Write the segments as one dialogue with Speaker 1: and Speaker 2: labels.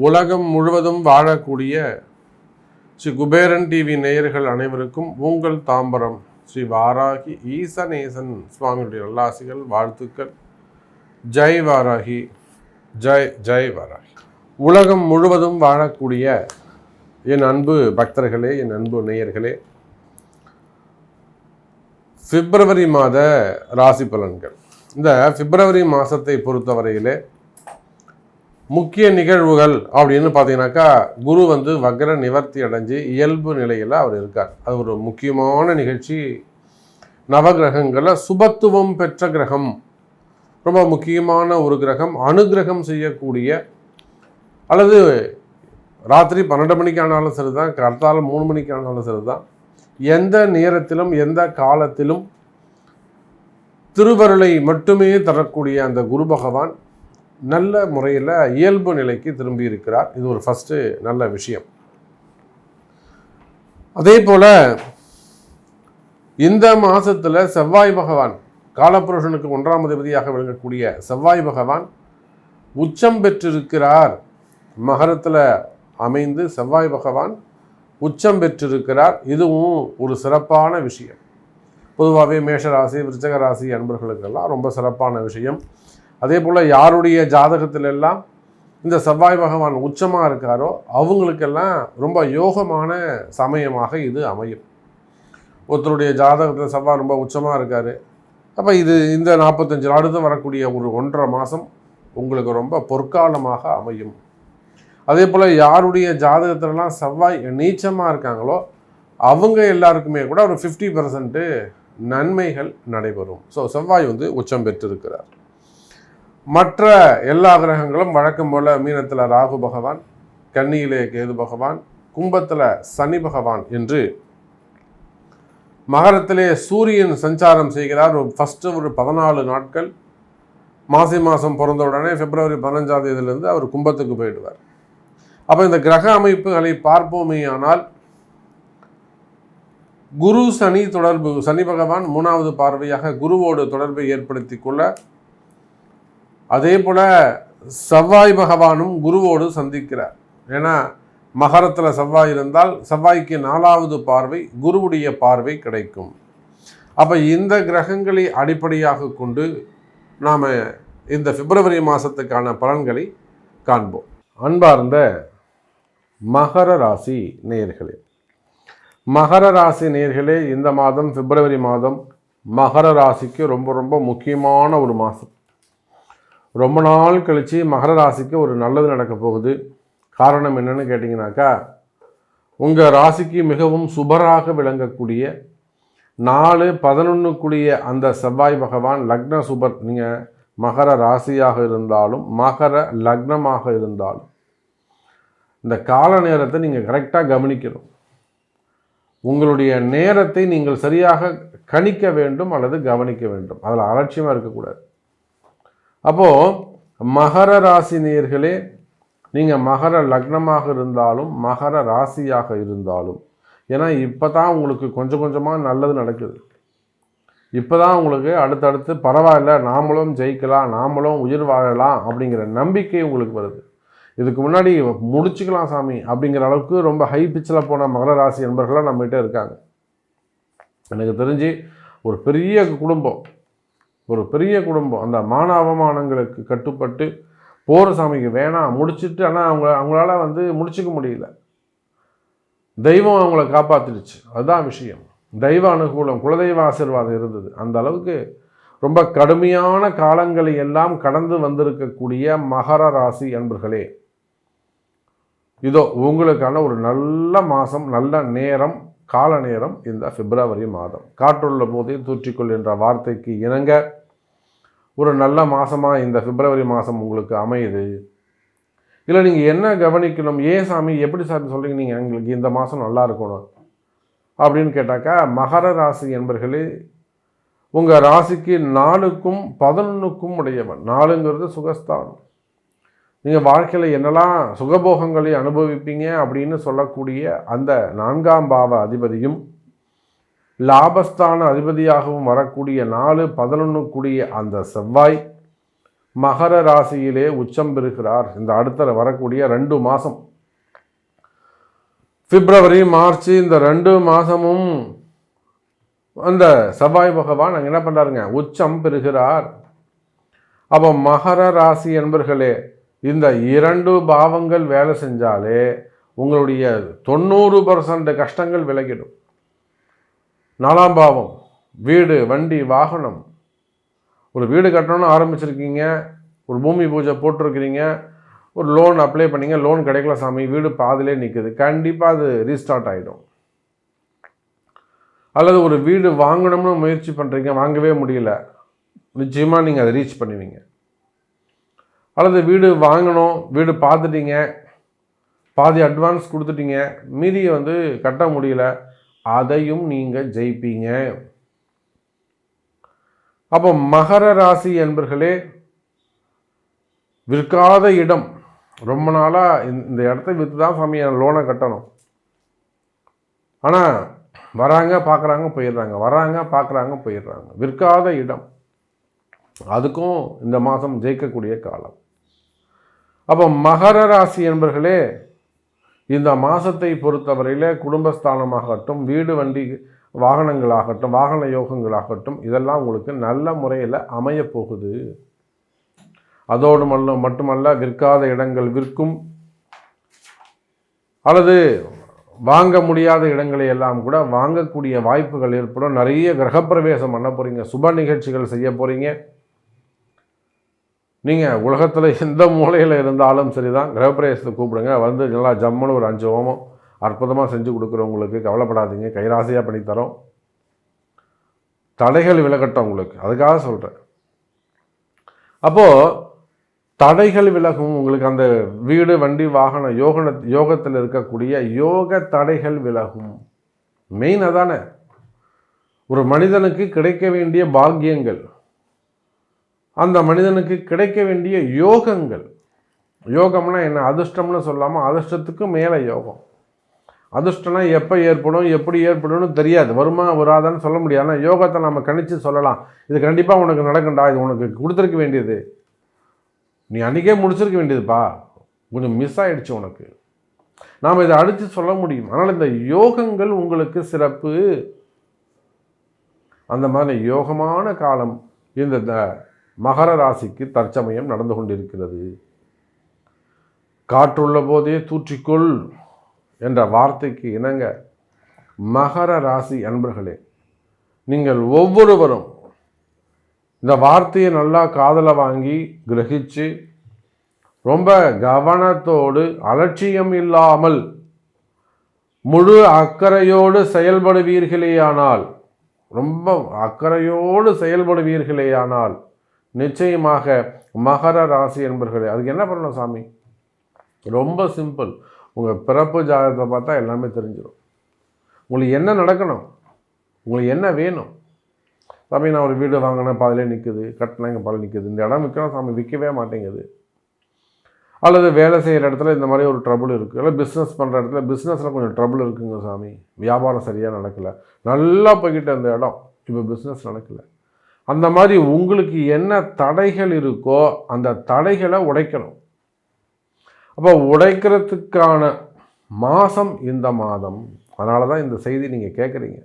Speaker 1: உலகம் முழுவதும் வாழக்கூடிய ஸ்ரீ குபேரன் டிவி நேயர்கள் அனைவருக்கும் உங்கள் தாம்பரம் ஸ்ரீ வாராகி ஈசநேசன் சுவாமியுடைய நல்லாசிகள், வாழ்த்துக்கள். ஜெய் வாராகி, ஜெய் ஜெய் வாராகி. உலகம் முழுவதும் வாழக்கூடிய என் அன்பு பக்தர்களே, என் அன்பு நேயர்களே, பிப்ரவரி மாத ராசி பலன்கள். இந்த பிப்ரவரி மாதத்தை பொறுத்தவரையிலே முக்கிய நிகழ்வுகள் அப்படின்னு பார்த்தீங்கன்னாக்கா, குரு வக்ர நிவர்த்தி அடைஞ்சு இயல்பு நிலையில் அவர் இருக்கார். அது ஒரு முக்கியமான நிகழ்ச்சி. நவகிரகங்களில் சுபத்துவம் பெற்ற கிரகம், ரொம்ப முக்கியமான ஒரு கிரகம். அனுகிரகம் செய்யக்கூடிய, அல்லது ராத்திரி 12 மணிக்கு ஆனாலும் சரி தான், காத்தால 3 மணிக்கு ஆனாலும் சரி தான், எந்த நேரத்திலும் எந்த காலத்திலும் திருவருளை மட்டுமே தரக்கூடிய அந்த குரு பகவான் நல்ல முறையில் இயல்பு நிலைக்கு திரும்பி இருக்கிறார். இது ஒரு ஃபஸ்ட்டு நல்ல விஷயம். அதே போல் இந்த மாதத்தில் செவ்வாய் பகவான், காலபுருஷனுக்கு 1ஆம் அதிபதியாக விளங்கக்கூடிய செவ்வாய் பகவான் உச்சம் பெற்றிருக்கிறார். மகரத்தில் அமைந்து செவ்வாய் பகவான் உச்சம் பெற்றிருக்கிறார். இதுவும் ஒரு சிறப்பான விஷயம். பொதுவாகவே மேஷராசி, விருச்சிக ராசி அன்பர்களுக்கெல்லாம் ரொம்ப சிறப்பான விஷயம். அதே போல் யாருடைய ஜாதகத்திலெல்லாம் இந்த செவ்வாய் பகவான் உச்சமாக இருக்காரோ அவங்களுக்கெல்லாம் ரொம்ப யோகமான சமயமாக இது அமையும். ஒருத்தருடைய ஜாதகத்தில் செவ்வாய் ரொம்ப உச்சமாக இருக்கார், அப்போ இந்த 45 அடுத்து வரக்கூடிய ஒரு 1.5 மாதம் உங்களுக்கு ரொம்ப பொற்காலமாக அமையும். அதே போல் யாருடைய ஜாதகத்திலலாம் செவ்வாய் நீச்சமாக இருக்காங்களோ அவங்க எல்லாருக்குமே கூட ஒரு 50% நன்மைகள் நடைபெறும். ஸோ செவ்வாய் உச்சம் பெற்றிருக்கிறார். மற்ற எல்லா கிரகங்களும் வழக்கம் போல் மீனத்தில் ராகு பகவான், கன்னியிலே கேது பகவான், கும்பத்தில் சனி பகவான் என்று, மகரத்திலே சூரியன் சஞ்சாரம் செய்கிறார். ஃபஸ்ட்டு ஒரு 14 நாட்கள், மாசி மாதம் பிறந்த உடனே பிப்ரவரி 15ஆம் தேதியிலிருந்து அவர் கும்பத்துக்கு போயிடுவார். அப்போ இந்த கிரக அமைப்புகளை பார்ப்போமே ஆனால், குரு சனி தொடர்பு, சனி பகவான் 3வது பார்வையாக குருவோடு தொடர்பை ஏற்படுத்தி கொள்ள, அதே போல் செவ்வாய் பகவானும் குருவோடு சந்திக்கிறார். ஏன்னா மகரத்தில் செவ்வாய் இருந்தால் செவ்வாய்க்கு 4வது பார்வை, குருவுடைய பார்வை கிடைக்கும். அப்போ இந்த கிரகங்களை அடிப்படையாக கொண்டு நாம் இந்த பிப்ரவரி மாதத்துக்கான பலன்களை காண்போம். அன்பார்ந்த மகர ராசி நேயர்களே, மகர ராசி நேயர்களே, இந்த மாதம் பிப்ரவரி மாதம் மகர ராசிக்கு ரொம்ப ரொம்ப முக்கியமான ஒரு மாதம். ரொம்ப நாள் கழித்து மகர ராசிக்கு ஒரு நல்லது நடக்க போகுது. காரணம் என்னன்னு கேட்டிங்கனாக்கா, உங்கள் ராசிக்கு மிகவும் சுபராக விளங்கக்கூடிய 4-11 அந்த செவ்வாய் பகவான் லக்ன சுபர். நீங்கள் மகர ராசியாக இருந்தாலும் மகர லக்னமாக இருந்தாலும் இந்த கால நேரத்தை நீங்கள் கரெக்டாக கவனிக்கணும். உங்களுடைய நேரத்தை நீங்கள் சரியாக கணிக்க வேண்டும் அல்லது கவனிக்க வேண்டும். அதில் அலட்சியமாக இருக்கக்கூடாது. அப்போது மகர ராசி நேயர்களே, நீங்கள் மகர லக்னமாக இருந்தாலும் மகர ராசியாக இருந்தாலும், ஏன்னா இப்போ தான் உங்களுக்கு கொஞ்சம் கொஞ்சமாக நல்லது நடக்குது. இப்போ தான் உங்களுக்கு அடுத்தடுத்து பரவாயில்ல, நாமளும் ஜெயிக்கலாம், நாமளும் உயிர் வாழலாம் அப்படிங்கிற நம்பிக்கை உங்களுக்கு வருது. இதுக்கு முன்னாடி முடிச்சுக்கலாம் சாமி அப்படிங்கிற அளவுக்கு ரொம்ப ஹை பிச்சில் போன மகர ராசி நண்பர்களாக நம்மகிட்ட இருக்காங்க. எனக்கு தெரிஞ்சு ஒரு பெரிய குடும்பம் அந்த மான அவமானங்களுக்கு கட்டுப்பட்டு போகிற சாமிக்கு வேணாம் முடிச்சுட்டு, ஆனால் அவங்களால முடிச்சுக்க முடியல. தெய்வம் அவங்கள காப்பாற்றிடுச்சு. அதுதான் விஷயம். தெய்வ அனுகூலம், குலதெய்வ ஆசீர்வாதம் இருந்தது. அந்த அளவுக்கு ரொம்ப கடுமையான காலங்களை எல்லாம் கடந்து வந்திருக்கக்கூடிய மகர ராசி அன்பர்களே, இதோ உங்களுக்கான ஒரு நல்ல மாதம், நல்ல நேரம், கால நேரம் இந்த பிப்ரவரி மாதம். காற்றுள்ள போதே தூற்றிக்கொள் என்ற வார்த்தைக்கு இணங்க ஒரு நல்ல மாதமாக இந்த பிப்ரவரி மாதம் உங்களுக்கு அமையுது. இல்லை நீங்கள் என்ன கவனிக்கணும், ஏன் சாமி எப்படி சாமி சொல்கிறீங்க, நீங்கள் எங்களுக்கு இந்த மாதம் நல்லா இருக்கணும் அப்படின்னு கேட்டாக்கா, மகர ராசி என்பர்களே, உங்கள் ராசிக்கு 4க்கும் 11க்கும் உடையவன். 4ங்கிறது சுகஸ்தானம். நீங்கள் வாழ்க்கையில் என்னெல்லாம் சுகபோகங்களை அனுபவிப்பீங்க அப்படின்னு சொல்லக்கூடிய அந்த 4ஆம் பாவ அதிபதியும் லாபஸ்தான அதிபதியாகவும் வரக்கூடிய 4-11 கூடிய அந்த செவ்வாய் மகர ராசியிலே உச்சம் பெறுகிறார். இந்த அடுத்த வரக்கூடிய 2 மாதம், பிப்ரவரி மார்ச், இந்த 2 மாதமும் அந்த செவ்வாய் பகவான் அங்கே என்ன பண்ணுறாருங்க, உச்சம் பெறுகிறார். அப்போ மகர ராசி என்பர்களே, இந்த 2 பாவங்கள் வேலை செஞ்சாலே உங்களுடைய 90% கஷ்டங்கள் விலகிடும். 4ஆம் பாவம் வீடு, வண்டி, வாகனம். ஒரு வீடு கட்டணும்னு ஆரம்பிச்சிருக்கீங்க, ஒரு பூமி பூஜை போட்டிருக்கிறீங்க, ஒரு லோன் அப்ளை பண்ணிங்க, லோன் கிடைக்கல சாமி, வீடு பாதிலே நிற்குது, கண்டிப்பாக அது ரீஸ்டார்ட் ஆகிடும். அல்லது ஒரு வீடு வாங்கணும்னு முயற்சி பண்ணுறீங்க, வாங்கவே முடியல, நிச்சயமாக நீங்கள் அதை ரீச் பண்ணுவீங்க. அல்லது வீடு வாங்கணும், வீடு பார்த்துட்டீங்க, பாதி அட்வான்ஸ் கொடுத்துட்டீங்க, மீதியை கட்ட முடியல, அதையும் நீங்கள் ஜெயிப்பீங்க. அப்போ மகர ராசி என்பர்களே, விற்காத இடம், ரொம்ப நாளாக இந்த இடத்த விற்று தான் சாமி லோனை கட்டணும், ஆனால் வராங்க பார்க்குறாங்க போயிடுறாங்க, வராங்க பார்க்குறாங்க போயிடுறாங்க, விற்காத இடம், அதுக்கும் இந்த மாதம் ஜெயிக்கக்கூடிய காலம். அப்போ மகர ராசி என்பர்களே, இந்த மாதத்தை பொறுத்தவரையில் குடும்பஸ்தானமாகட்டும், வீடு வண்டி வாகனங்களாகட்டும், வாகன யோகங்களாகட்டும், இதெல்லாம் உங்களுக்கு நல்ல முறையில் அமையப்போகுது. அதோடு மட்டுமல்ல, விற்காத இடங்கள் விற்கும், அல்லது வாங்க முடியாத இடங்களை எல்லாம் கூட வாங்கக்கூடிய வாய்ப்புகள் ஏற்படும். நிறைய கிரகப்பிரவேசம் பண்ண போகிறீங்க, சுப நிகழ்ச்சிகள் செய்ய போகிறீங்க. நீங்கள் உலகத்தில் எந்த மூலையில் இருந்தாலும் சரி தான், கிரகப்பிரவேசத்தை கூப்பிடுங்க, நல்லா ஜம்முன்னு ஒரு 5 ஹோமம் அற்புதமாக செஞ்சு கொடுக்குறவங்களுக்கு கவலைப்படாதீங்க, கைராசியாக பண்ணித்தரோம். தடைகள் விலகட்டும் உங்களுக்கு, அதுக்காக சொல்கிறேன். அப்போது தடைகள் விலகும் உங்களுக்கு, அந்த வீடு வண்டி வாகன யோகத்தில் இருக்கக்கூடிய யோக தடைகள் விலகும். மெயின் அதானே, ஒரு மனிதனுக்கு கிடைக்க வேண்டிய பாக்கியங்கள், அந்த மனிதனுக்கு கிடைக்க வேண்டிய யோகங்கள். யோகம்னா என்ன, அதிர்ஷ்டம்னு சொல்லாமல் அதிர்ஷ்டத்துக்கும் மேலே யோகம். அதிர்ஷ்டம்னா எப்போ ஏற்படும், எப்படி ஏற்படும்னு தெரியாது, வருமா வராதான்னு சொல்ல முடியாது. ஆனால் யோகத்தை நம்ம கணிச்சு சொல்லலாம், இது கண்டிப்பாக உனக்கு நடக்கும்டா, இது உனக்கு கொடுத்துருக்க வேண்டியது, நீ அன்றைக்கே முடிச்சிருக்க வேண்டியதுப்பா, கொஞ்சம் மிஸ் ஆகிடுச்சு உனக்கு, நாம் இதை அடித்து சொல்ல முடியும். அதனால் இந்த யோகங்கள் உங்களுக்கு சிறப்பு. அந்த மாதிரி யோகமான காலம் இந்த மகர ராசிக்கு தற்சமயம் நடந்து கொண்டிருக்கிறது. காற்றுள்ள போதே தூற்றிக்கொள் என்ற வார்த்தைக்கு இணங்க மகர ராசி அன்பர்களே, நீங்கள் ஒவ்வொருவரும் இந்த வார்த்தையை நல்லா காதலை வாங்கி கிரகிச்சு ரொம்ப கவனத்தோடு, அலட்சியம் இல்லாமல் முழு அக்கறையோடு செயல்படுவீர்களேயானால், ரொம்ப அக்கறையோடு செயல்படுவீர்களேயானால் நிச்சயமாக மகர ராசி என்பர்களே, அதுக்கு என்ன பண்ணணும் சாமி, ரொம்ப சிம்பிள். உங்கள் பிறப்பு ஜாதகத்தை பார்த்தா எல்லாமே தெரிஞ்சிடும். உங்களுக்கு என்ன நடக்கணும், உங்களுக்கு என்ன வேணும். சாமி நான் ஒரு வீடு வாங்கினேன், பாதிலே நிற்குது, கட்டினா இங்கே பாதில் நிற்குது, இந்த இடம் விற்கணும் சாமி, விற்கவே மாட்டேங்குது. அல்லது வேலை செய்கிற இடத்துல இந்த மாதிரி ஒரு ட்ரபுள் இருக்குது, இல்லை பிஸ்னஸ் பண்ணுற இடத்துல பிஸ்னஸில் கொஞ்சம் ட்ரபுள் இருக்குங்க சாமி, வியாபாரம் சரியாக நடக்கலை, நல்லா போய்கிட்ட அந்த இடம் இப்போ பிஸ்னஸ் நடக்கலை. அந்த மாதிரி உங்களுக்கு என்ன தடைகள் இருக்கோ அந்த தடைகளை உடைக்கணும். அப்போ உடைக்கிறதுக்கான மாதம் இந்த மாதம். அதனால தான் இந்த செய்தி நீங்கள் கேட்குறீங்க.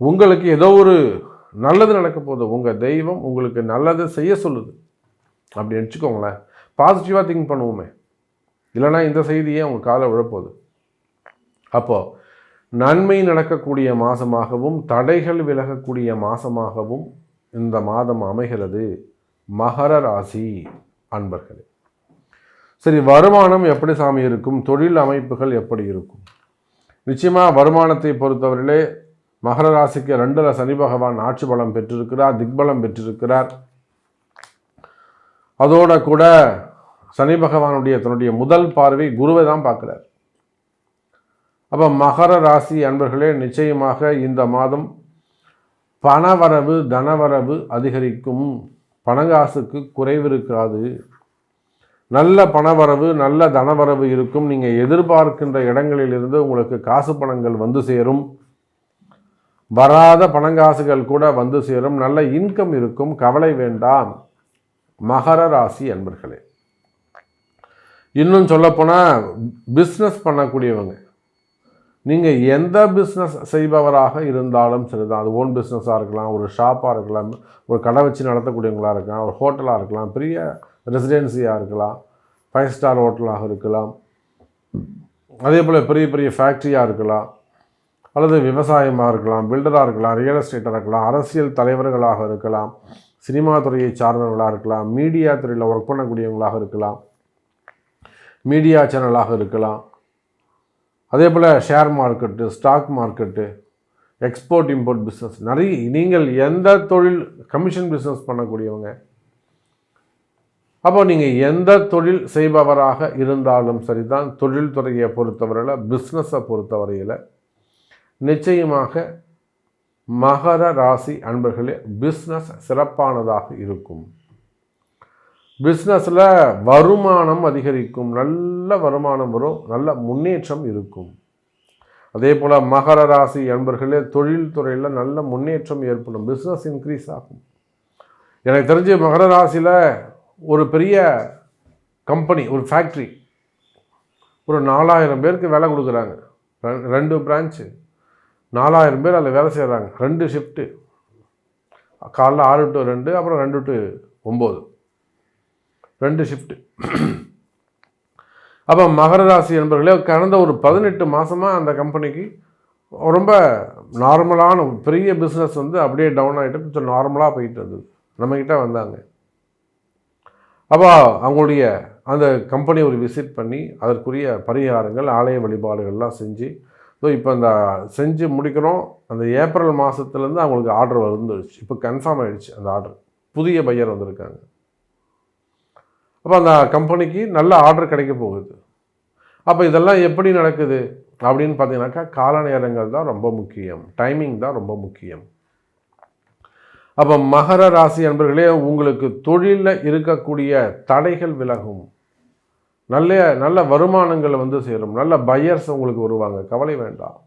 Speaker 1: உங்களுக்கு ஏதோ ஒரு நல்லது நடக்க போகுது, உங்கள் தெய்வம் உங்களுக்கு நல்லது செய்ய சொல்லுது அப்படி நினச்சிக்கோங்களேன். பாசிட்டிவாக திங்க் பண்ணுவோமே, இல்லைனா இந்த செய்தியே உங்கள் காலை விழப்போகுது. அப்போது நன்மை நடக்கக்கூடிய மாதமாகவும் தடைகள் விலகக்கூடிய மாதமாகவும் இந்த மாதம் அமைகிறது மகர ராசி அன்பர்களே. சரி, வருமானம் எப்படி சாமி இருக்கும், தொழில் அமைப்புகள் எப்படி இருக்கும்? நிச்சயமாக வருமானத்தை பொறுத்தவரையிலே மகர ராசிக்கு 2ல் சனி பகவான் ஆட்சி பலம் பெற்றிருக்கிறார், திக்பலம் பெற்றிருக்கிறார். அதோட கூட சனி பகவானுடைய தன்னுடைய முதல் பார்வை குருவை தான் பார்க்குறார். அப்போ மகர ராசி அன்பர்களே, நிச்சயமாக இந்த மாதம் பணவரவு தனவரவு அதிகரிக்கும், பணங்காசுக்கு குறைவு இருக்காது, நல்ல பணவரவு நல்ல தனவரவு இருக்கும். நீங்கள் எதிர்பார்க்கின்ற இடங்களிலிருந்து உங்களுக்கு காசு பணங்கள் வந்து சேரும். வராத பணங்காசுகள் கூட வந்து சேரும். நல்ல இன்கம் இருக்கும். கவலை வேண்டாம் மகர ராசி அன்பர்களே. இன்னும் சொல்லப்போனால் பிஸ்னஸ் பண்ணக்கூடியவங்க, நீங்கள் எந்த பிஸ்னஸ் செய்பவராக இருந்தாலும் சரிதான். அது ஓன் பிஸ்னஸாக இருக்கலாம், ஒரு ஷாப்பாக இருக்கலாம், ஒரு கடை வச்சு நடத்தக்கூடியவங்களாக இருக்கலாம், ஒரு ஹோட்டலாக இருக்கலாம், பெரிய ரெசிடென்சியாக இருக்கலாம், 5 ஸ்டார் ஹோட்டலாக இருக்கலாம், அதே போல் பெரிய பெரிய ஃபேக்ட்ரியாக இருக்கலாம், அல்லது விவசாயமாக இருக்கலாம், பில்டராக இருக்கலாம், ரியல் எஸ்டேட்டாக இருக்கலாம், அரசியல் தலைவர்களாக இருக்கலாம், சினிமா துறையை சார்ந்தவர்களாக இருக்கலாம், மீடியா துறையில் ஒர்க் பண்ணக்கூடியவங்களாக இருக்கலாம், மீடியா சேனலாக இருக்கலாம், அதே போல் share market, stock market, export import business, நிறைய நீங்கள் எந்த தொழில், கமிஷன் பிஸ்னஸ் பண்ணக்கூடியவங்க, அப்போ நீங்கள் எந்த தொழில் செய்பவராக இருந்தாலும் சரிதான். தொழில் துறையை பொறுத்தவரையில், பிஸ்னஸை பொறுத்தவரையில் நிச்சயமாக மகர ராசி அன்பர்களே பிஸ்னஸ் சிறப்பானதாக இருக்கும். பிஸ்னஸில் வருமானம் அதிகரிக்கும், நல்ல வருமானம் வரும், நல்ல முன்னேற்றம் இருக்கும். அதே போல் மகர ராசி அன்பர்களே தொழில் துறையில் நல்ல முன்னேற்றம் ஏற்படும், பிஸ்னஸ் இன்க்ரீஸ் ஆகும். எனக்கு தெரிஞ்ச மகர ராசியில் ஒரு பெரிய கம்பெனி, ஒரு ஃபேக்ட்ரி, ஒரு 4000 பேருக்கு வேலை கொடுக்குறாங்க. 2 பிரான்ச்சு, 4000 பேர் அதில் வேலை செய்கிறாங்க. 2 ஷிஃப்ட்டு, காலைல 6 to 2, அப்புறம் 2 to 9, 2 ஷிஃப்ட்டு. அப்போ மகர ராசி என்பவர்களே கடந்த ஒரு 18 மாதமாக அந்த கம்பெனிக்கு ரொம்ப நார்மலான பெரிய பிஸ்னஸ் வந்து அப்படியே டவுன் ஆகிட்டு கொஞ்சம் நார்மலாக போயிட்டு இருந்தது. நம்மக்கிட்ட வந்தாங்க. அப்போ அவங்களுடைய அந்த கம்பெனி ஒரு விசிட் பண்ணி அதற்குரிய பரிகாரங்கள், ஆலய வழிபாடுகள்லாம் செஞ்சு, ஸோ இப்போ அந்த செஞ்சு முடிக்கிறோம். அந்த ஏப்ரல் மாதத்துலேருந்து அவங்களுக்கு ஆர்டர் வந்துடுச்சு. இப்போ கன்ஃபார்ம் ஆகிடுச்சு அந்த ஆர்டர். புதிய பையர் வந்திருக்காங்க. அப்போ அந்த கம்பெனிக்கு நல்ல ஆர்டர் கிடைக்க போகுது. அப்போ இதெல்லாம் எப்படி நடக்குது அப்படின்னு பார்த்தீங்கன்னாக்கா, கால நேரங்கள் தான் ரொம்ப முக்கியம், டைமிங் தான் ரொம்ப முக்கியம். அப்போ மகர ராசி அன்பர்களே உங்களுக்கு தொழிலில் இருக்கக்கூடிய தடைகள் விலகும், நல்ல வருமானங்கள் வந்து சேரும், நல்ல பையர்ஸ் உங்களுக்கு வருவாங்க, கவலை வேண்டாம்.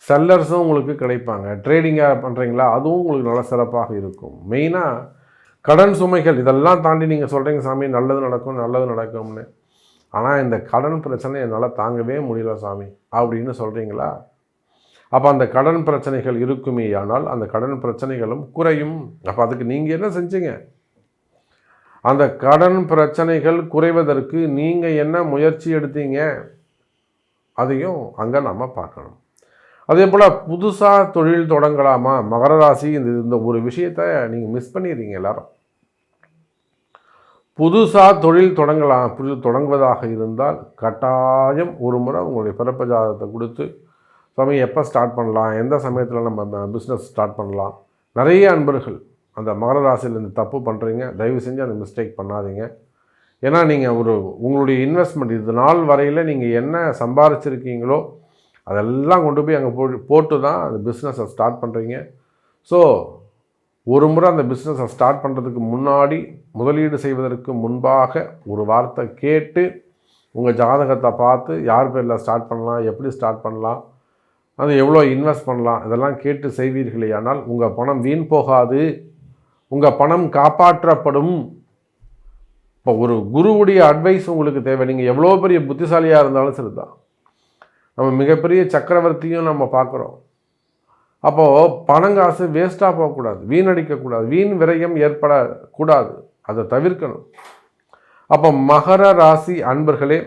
Speaker 1: செல்லர்ஸும் உங்களுக்கு கிடைப்பாங்க. ட்ரேடிங்காக பண்ணுறீங்களா, அதுவும் உங்களுக்கு நல்ல சிறப்பாக இருக்கும். மெயினாக கடன் சுமைகள் இதெல்லாம் தாண்டி நீங்கள் சொல்கிறீங்க சாமி நல்லது நடக்கும் நல்லது நடக்கும்னு, ஆனால் இந்த கடன் பிரச்சனை என்னால் தாங்கவே முடியல சாமி அப்படின்னு சொல்கிறீங்களா, அப்போ அந்த கடன் பிரச்சனைகள் இருக்குமே ஆனால் அந்த கடன் பிரச்சனைகளும் குறையும். அப்போ அதுக்கு நீங்கள் என்ன செஞ்சீங்க? அந்த கடன் பிரச்சனைகள் குறைவதற்கு நீங்கள் என்ன முயற்சி எடுத்தீங்க, அதையும் அங்கே நம்ம பார்க்கணும். அதே போல் புதுசாக தொழில் தொடங்கலாமா மகர ராசி, இந்த ஒரு விஷயத்தை நீங்கள் மிஸ் பண்ணிடுறீங்க எல்லாரும். புதுசாக தொழில் தொடங்குவதாக இருந்தால் கட்டாயம் ஒரு முறை உங்களுடைய பிறப்பு ஜாதகத்தை கொடுத்து, சாமி எப்போ ஸ்டார்ட் பண்ணலாம், எந்த சமயத்தில் நம்ம பிஸ்னஸ் ஸ்டார்ட் பண்ணலாம். நிறைய அன்பர்கள் அந்த மகர ராசியில் இந்த தப்பு பண்ணுறீங்க, தயவு செஞ்சு அந்த மிஸ்டேக் பண்ணாதீங்க. ஏன்னா நீங்கள் உங்களுடைய இன்வெஸ்ட்மெண்ட் இது நாள் வரையில் நீங்கள் என்ன சம்பாரிச்சிருக்கீங்களோ அதெல்லாம் கொண்டு போய் அங்கே போட்டு தான் அந்த பிஸ்னஸை ஸ்டார்ட் பண்ணுறீங்க. ஸோ ஒரு முறை அந்த பிஸ்னஸை ஸ்டார்ட் பண்ணுறதுக்கு முன்னாடி, முதலீடு செய்வதற்கு முன்பாக ஒரு வார்த்தை கேட்டு உங்கள் ஜாதகத்தை பார்த்து யார் பேரில் ஸ்டார்ட் பண்ணலாம், எப்படி ஸ்டார்ட் பண்ணலாம், அது எவ்வளோ இன்வெஸ்ட் பண்ணலாம், இதெல்லாம் கேட்டு செய்வீர்களே ஆனால் உங்கள் பணம் வீண் போகாது, உங்கள் பணம் காப்பாற்றப்படும். இப்போ ஒரு குருவுடைய அட்வைஸ் உங்களுக்கு தேவை. நீங்கள் எவ்வளோ பெரிய புத்திசாலியாக இருந்தாலும் சரிதான். நம்ம மிகப்பெரிய சக்கரவர்த்தியும் நம்ம பார்க்குறோம். அப்போது பணங்காசு வேஸ்ட்டாக போகக்கூடாது, வீணடிக்கக்கூடாது, வீண் விரயம் ஏற்படக்கூடாது, அதை தவிர்க்கணும். அப்போ மகர ராசி அன்பர்களே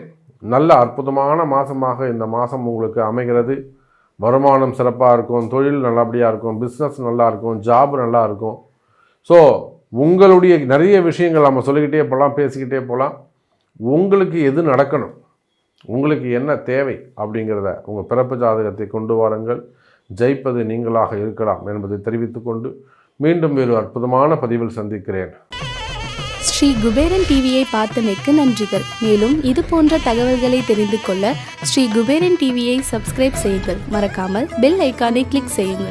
Speaker 1: நல்ல அற்புதமான மாதமாக இந்த மாதம் உங்களுக்கு அமைகிறது. வருமானம் சிறப்பாக இருக்கும், தொழில் நல்லபடியாக இருக்கும், பிஸ்னஸ் நல்லா இருக்கும், ஜாப் நல்லா இருக்கும். ஸோ உங்களுடைய நிறைய விஷயங்கள் நம்ம சொல்லிக்கிட்டே போகலாம், பேசிக்கிட்டே போகலாம். உங்களுக்கு எது நடக்கணும், உங்களுக்கு என்ன தேவை அப்படிங்கிறத உங்கள் பிறப்பு ஜாதகத்தை கொண்டு வாருங்கள். ஜெயிப்பது நீங்களாக இருக்கலாம் என்பதை தெரிவித்துக்கொண்டு மீண்டும் வேறு அற்புதமான பதிவில் சந்திக்கிறேன்.
Speaker 2: ஸ்ரீ குபேரன் டிவியை பார்த்தமைக்கு நன்றிகள். மேலும் இது போன்ற தகவல்களை தெரிந்து கொள்ள ஸ்ரீ குபேரன் டிவியை சப்ஸ்கிரைப் செய்யுங்கள். மறக்காமல் பெல் ஐக்கானை கிளிக் செய்யுங்கள்.